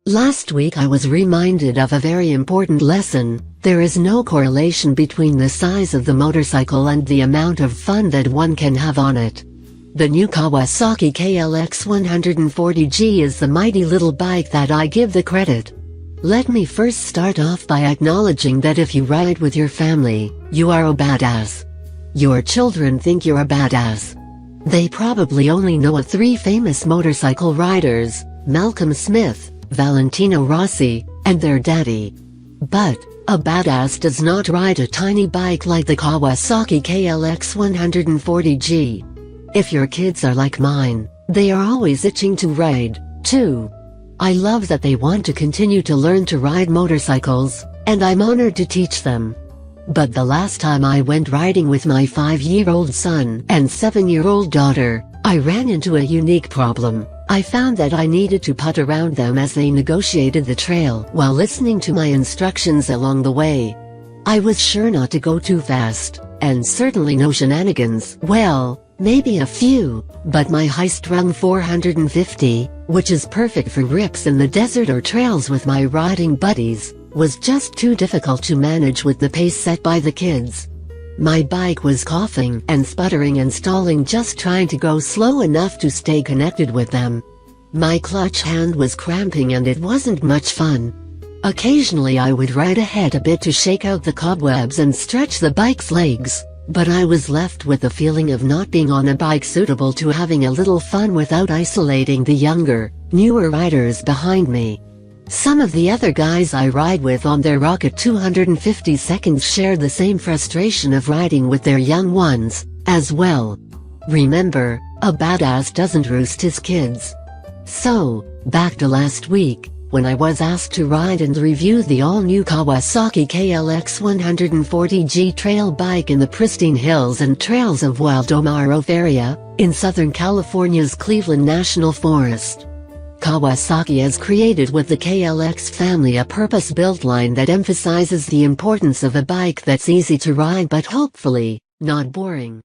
Last week I was reminded of a very important lesson. There is no correlation between the size of the motorcycle and the amount of fun that one can have on it. The new Kawasaki KLX140G is the mighty little bike that I give the credit. Let me first start off by acknowledging that if you ride with your family, you are a badass. Your children think you're a badass. They probably only know of 3 famous motorcycle riders, Malcolm Smith, Valentino Rossi, and their daddy. But a badass does not ride a tiny bike like the Kawasaki KLX140G. If your kids are like mine, they are always itching to ride, too. I love that they want to continue to learn to ride motorcycles, and I'm honored to teach them. But the last time I went riding with my 5-year-old son and 7-year-old daughter, I ran into a unique problem. I found that I needed to putt around them as they negotiated the trail while listening to my instructions along the way. I was sure not to go too fast, and certainly no shenanigans. Well, maybe a few, but my high-strung 450, which is perfect for rips in the desert or trails with my riding buddies, was just too difficult to manage with the pace set by the kids. My bike was coughing and sputtering and stalling, just trying to go slow enough to stay connected with them. My clutch hand was cramping and it wasn't much fun. Occasionally I would ride ahead a bit to shake out the cobwebs and stretch the bike's legs, but I was left with the feeling of not being on a bike suitable to having a little fun without isolating the younger, newer riders behind me. Some of the other guys I ride with on their rocket 250 seconds share the same frustration of riding with their young ones, as well. Remember, a badass doesn't roost his kids. So, back to last week, when I was asked to ride and review the all-new Kawasaki KLX140G trail bike in the pristine hills and trails of Wild Omaha area, in Southern California's Cleveland National Forest. Kawasaki has created with the KLX family a purpose-built line that emphasizes the importance of a bike that's easy to ride but hopefully, not boring.